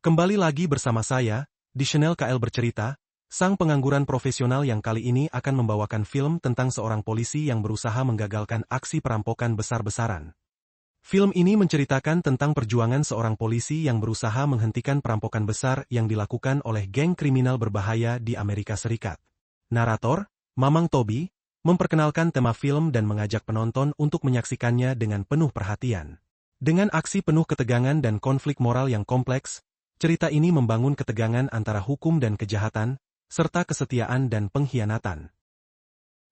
Kembali lagi bersama saya, di Channel KL Bercerita, sang pengangguran profesional yang kali ini akan membawakan film tentang seorang polisi yang berusaha menggagalkan aksi perampokan besar-besaran. Film ini menceritakan tentang perjuangan seorang polisi yang berusaha menghentikan perampokan besar yang dilakukan oleh geng kriminal berbahaya di Amerika Serikat. Narator, Mamang Tobi, memperkenalkan tema film dan mengajak penonton untuk menyaksikannya dengan penuh perhatian. Dengan aksi penuh ketegangan dan konflik moral yang kompleks, cerita ini membangun ketegangan antara hukum dan kejahatan, serta kesetiaan dan pengkhianatan.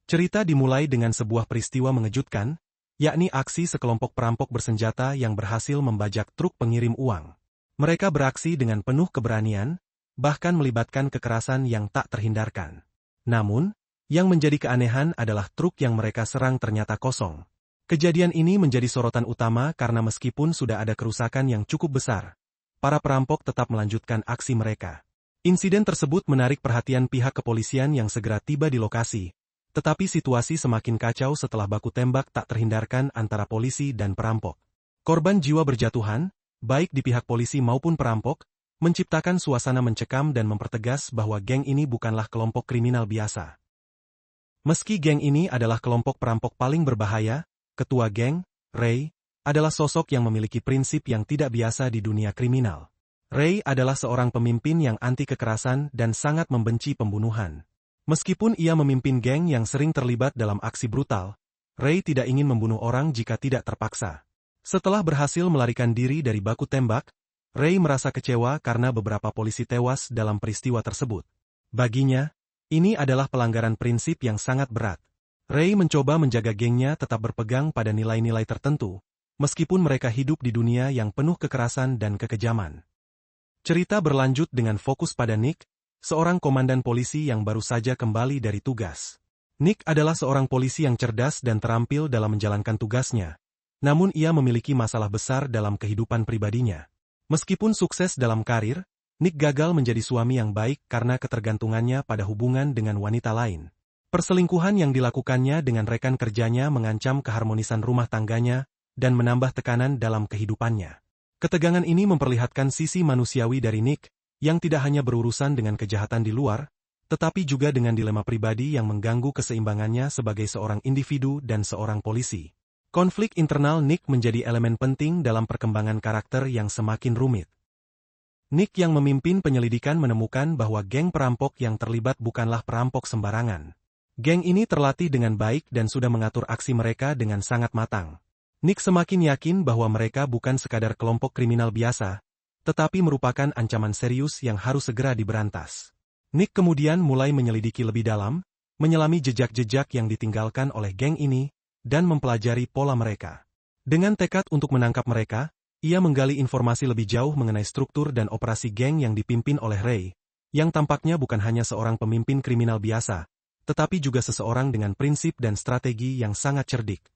Cerita dimulai dengan sebuah peristiwa mengejutkan, yakni aksi sekelompok perampok bersenjata yang berhasil membajak truk pengirim uang. Mereka beraksi dengan penuh keberanian, bahkan melibatkan kekerasan yang tak terhindarkan. Namun, yang menjadi keanehan adalah truk yang mereka serang ternyata kosong. Kejadian ini menjadi sorotan utama karena meskipun sudah ada kerusakan yang cukup besar, para perampok tetap melanjutkan aksi mereka. Insiden tersebut menarik perhatian pihak kepolisian yang segera tiba di lokasi, tetapi situasi semakin kacau setelah baku tembak tak terhindarkan antara polisi dan perampok. Korban jiwa berjatuhan, baik di pihak polisi maupun perampok, menciptakan suasana mencekam dan mempertegas bahwa geng ini bukanlah kelompok kriminal biasa. Meski geng ini adalah kelompok perampok paling berbahaya, ketua geng, Ray, adalah sosok yang memiliki prinsip yang tidak biasa di dunia kriminal. Ray adalah seorang pemimpin yang anti kekerasan dan sangat membenci pembunuhan. Meskipun ia memimpin geng yang sering terlibat dalam aksi brutal, Ray tidak ingin membunuh orang jika tidak terpaksa. Setelah berhasil melarikan diri dari baku tembak, Ray merasa kecewa karena beberapa polisi tewas dalam peristiwa tersebut. Baginya, ini adalah pelanggaran prinsip yang sangat berat. Ray mencoba menjaga gengnya tetap berpegang pada nilai-nilai tertentu, meskipun mereka hidup di dunia yang penuh kekerasan dan kekejaman. Cerita berlanjut dengan fokus pada Nick, seorang komandan polisi yang baru saja kembali dari tugas. Nick adalah seorang polisi yang cerdas dan terampil dalam menjalankan tugasnya, namun ia memiliki masalah besar dalam kehidupan pribadinya. Meskipun sukses dalam karir, Nick gagal menjadi suami yang baik karena ketergantungannya pada hubungan dengan wanita lain. Perselingkuhan yang dilakukannya dengan rekan kerjanya mengancam keharmonisan rumah tangganya dan menambah tekanan dalam kehidupannya. Ketegangan ini memperlihatkan sisi manusiawi dari Nick, yang tidak hanya berurusan dengan kejahatan di luar, tetapi juga dengan dilema pribadi yang mengganggu keseimbangannya sebagai seorang individu dan seorang polisi. Konflik internal Nick menjadi elemen penting dalam perkembangan karakter yang semakin rumit. Nick yang memimpin penyelidikan menemukan bahwa geng perampok yang terlibat bukanlah perampok sembarangan. Geng ini terlatih dengan baik dan sudah mengatur aksi mereka dengan sangat matang. Nick semakin yakin bahwa mereka bukan sekadar kelompok kriminal biasa, tetapi merupakan ancaman serius yang harus segera diberantas. Nick kemudian mulai menyelidiki lebih dalam, menyelami jejak-jejak yang ditinggalkan oleh geng ini, dan mempelajari pola mereka. Dengan tekad untuk menangkap mereka, ia menggali informasi lebih jauh mengenai struktur dan operasi geng yang dipimpin oleh Ray, yang tampaknya bukan hanya seorang pemimpin kriminal biasa, tetapi juga seseorang dengan prinsip dan strategi yang sangat cerdik.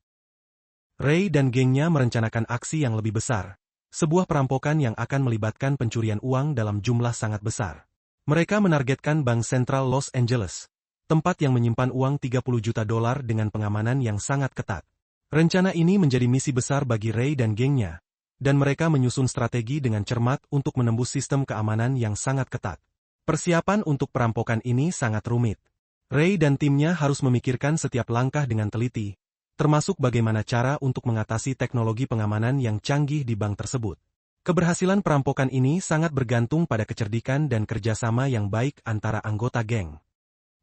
Ray dan gengnya merencanakan aksi yang lebih besar, sebuah perampokan yang akan melibatkan pencurian uang dalam jumlah sangat besar. Mereka menargetkan Bank Sentral Los Angeles, tempat yang menyimpan uang 30 juta dolar dengan pengamanan yang sangat ketat. Rencana ini menjadi misi besar bagi Ray dan gengnya, dan mereka menyusun strategi dengan cermat untuk menembus sistem keamanan yang sangat ketat. Persiapan untuk perampokan ini sangat rumit. Ray dan timnya harus memikirkan setiap langkah dengan teliti, termasuk bagaimana cara untuk mengatasi teknologi pengamanan yang canggih di bank tersebut. Keberhasilan perampokan ini sangat bergantung pada kecerdikan dan kerjasama yang baik antara anggota geng.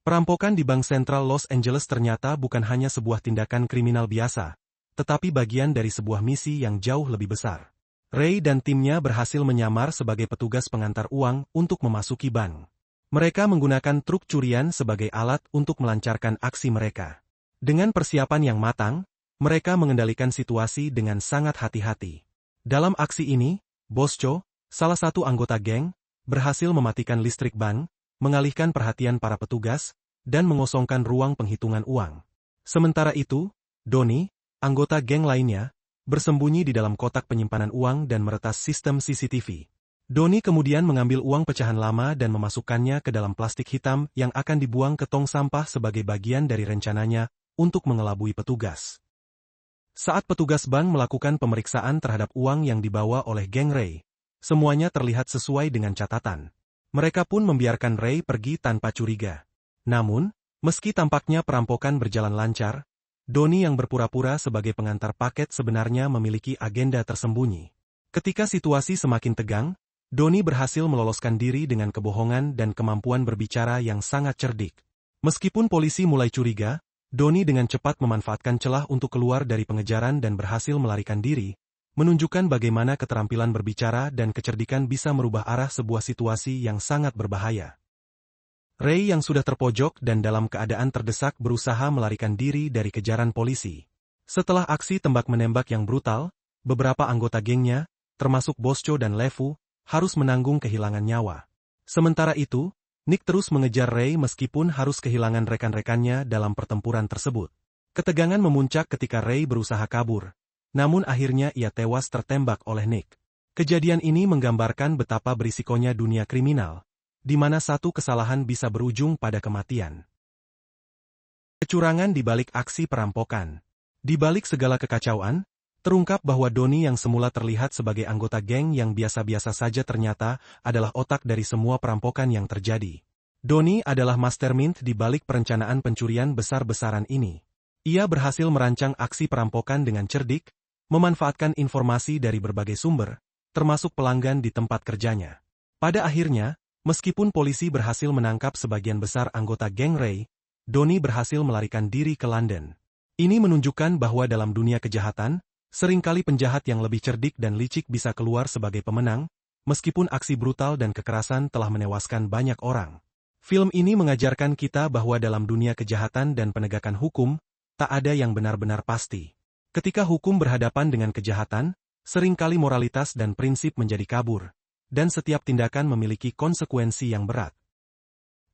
Perampokan di Bank Sentral Los Angeles ternyata bukan hanya sebuah tindakan kriminal biasa, tetapi bagian dari sebuah misi yang jauh lebih besar. Ray dan timnya berhasil menyamar sebagai petugas pengantar uang untuk memasuki bank. Mereka menggunakan truk curian sebagai alat untuk melancarkan aksi mereka. Dengan persiapan yang matang, mereka mengendalikan situasi dengan sangat hati-hati. Dalam aksi ini, Bosco, salah satu anggota geng, berhasil mematikan listrik bank, mengalihkan perhatian para petugas, dan mengosongkan ruang penghitungan uang. Sementara itu, Donnie, anggota geng lainnya, bersembunyi di dalam kotak penyimpanan uang dan meretas sistem CCTV. Donnie kemudian mengambil uang pecahan lama dan memasukkannya ke dalam plastik hitam yang akan dibuang ke tong sampah sebagai bagian dari rencananya untuk mengelabui petugas. Saat petugas bank melakukan pemeriksaan terhadap uang yang dibawa oleh geng Ray, Semuanya terlihat sesuai dengan catatan. Mereka pun membiarkan Ray pergi tanpa curiga. Namun, meski tampaknya perampokan berjalan lancar, Donnie yang berpura-pura sebagai pengantar paket sebenarnya memiliki agenda tersembunyi. Ketika situasi semakin tegang, Donnie berhasil meloloskan diri dengan kebohongan dan kemampuan berbicara yang sangat cerdik. Meskipun polisi mulai curiga, Donnie dengan cepat memanfaatkan celah untuk keluar dari pengejaran dan berhasil melarikan diri, menunjukkan bagaimana keterampilan berbicara dan kecerdikan bisa merubah arah sebuah situasi yang sangat berbahaya. Ray yang sudah terpojok dan dalam keadaan terdesak berusaha melarikan diri dari kejaran polisi. Setelah aksi tembak-menembak yang brutal, beberapa anggota gengnya, termasuk Bosco dan Levu, harus menanggung kehilangan nyawa. Sementara itu, Nick terus mengejar Ray meskipun harus kehilangan rekan-rekannya dalam pertempuran tersebut. Ketegangan memuncak ketika Ray berusaha kabur, namun akhirnya ia tewas tertembak oleh Nick. Kejadian ini menggambarkan betapa berisikonya dunia kriminal, di mana satu kesalahan bisa berujung pada kematian. Kecurangan di balik aksi perampokan. Di balik segala kekacauan, terungkap bahwa Donnie yang semula terlihat sebagai anggota geng yang biasa-biasa saja ternyata adalah otak dari semua perampokan yang terjadi. Donnie adalah mastermind di balik perencanaan pencurian besar-besaran ini. Ia berhasil merancang aksi perampokan dengan cerdik, memanfaatkan informasi dari berbagai sumber, termasuk pelanggan di tempat kerjanya. Pada akhirnya, meskipun polisi berhasil menangkap sebagian besar anggota geng Ray, Donnie berhasil melarikan diri ke London. Ini menunjukkan bahwa dalam dunia kejahatan, seringkali penjahat yang lebih cerdik dan licik bisa keluar sebagai pemenang, meskipun aksi brutal dan kekerasan telah menewaskan banyak orang. Film ini mengajarkan kita bahwa dalam dunia kejahatan dan penegakan hukum, tak ada yang benar-benar pasti. Ketika hukum berhadapan dengan kejahatan, seringkali moralitas dan prinsip menjadi kabur, dan setiap tindakan memiliki konsekuensi yang berat.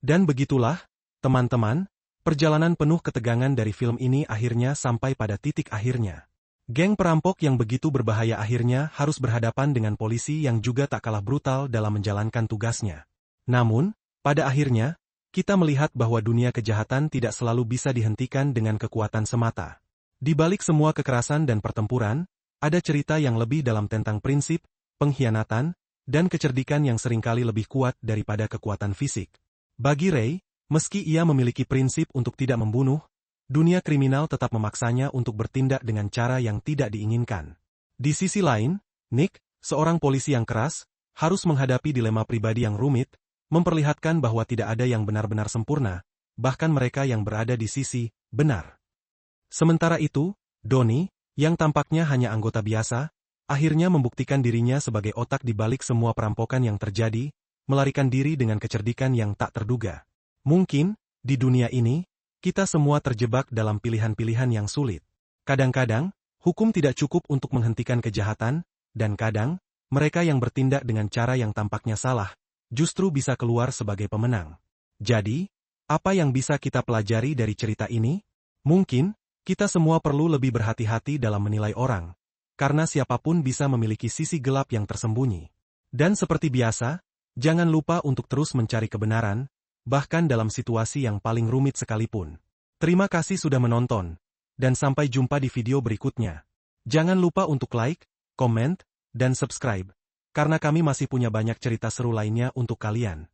Dan begitulah, teman-teman, perjalanan penuh ketegangan dari film ini akhirnya sampai pada titik akhirnya. Geng perampok yang begitu berbahaya akhirnya harus berhadapan dengan polisi yang juga tak kalah brutal dalam menjalankan tugasnya. Namun, pada akhirnya, kita melihat bahwa dunia kejahatan tidak selalu bisa dihentikan dengan kekuatan semata. Di balik semua kekerasan dan pertempuran, ada cerita yang lebih dalam tentang prinsip, pengkhianatan, dan kecerdikan yang seringkali lebih kuat daripada kekuatan fisik. Bagi Ray, meski ia memiliki prinsip untuk tidak membunuh, dunia kriminal tetap memaksanya untuk bertindak dengan cara yang tidak diinginkan. Di sisi lain, Nick, seorang polisi yang keras, harus menghadapi dilema pribadi yang rumit, memperlihatkan bahwa tidak ada yang benar-benar sempurna, bahkan mereka yang berada di sisi benar. Sementara itu, Donnie, yang tampaknya hanya anggota biasa, akhirnya membuktikan dirinya sebagai otak di balik semua perampokan yang terjadi, melarikan diri dengan kecerdikan yang tak terduga. Mungkin, di dunia ini, kita semua terjebak dalam pilihan-pilihan yang sulit. Kadang-kadang, hukum tidak cukup untuk menghentikan kejahatan, dan kadang, mereka yang bertindak dengan cara yang tampaknya salah, justru bisa keluar sebagai pemenang. Jadi, apa yang bisa kita pelajari dari cerita ini? Mungkin, kita semua perlu lebih berhati-hati dalam menilai orang, karena siapapun bisa memiliki sisi gelap yang tersembunyi. Dan seperti biasa, jangan lupa untuk terus mencari kebenaran, bahkan dalam situasi yang paling rumit sekalipun. Terima kasih sudah menonton, dan sampai jumpa di video berikutnya. Jangan lupa untuk like, komen, dan subscribe, karena kami masih punya banyak cerita seru lainnya untuk kalian.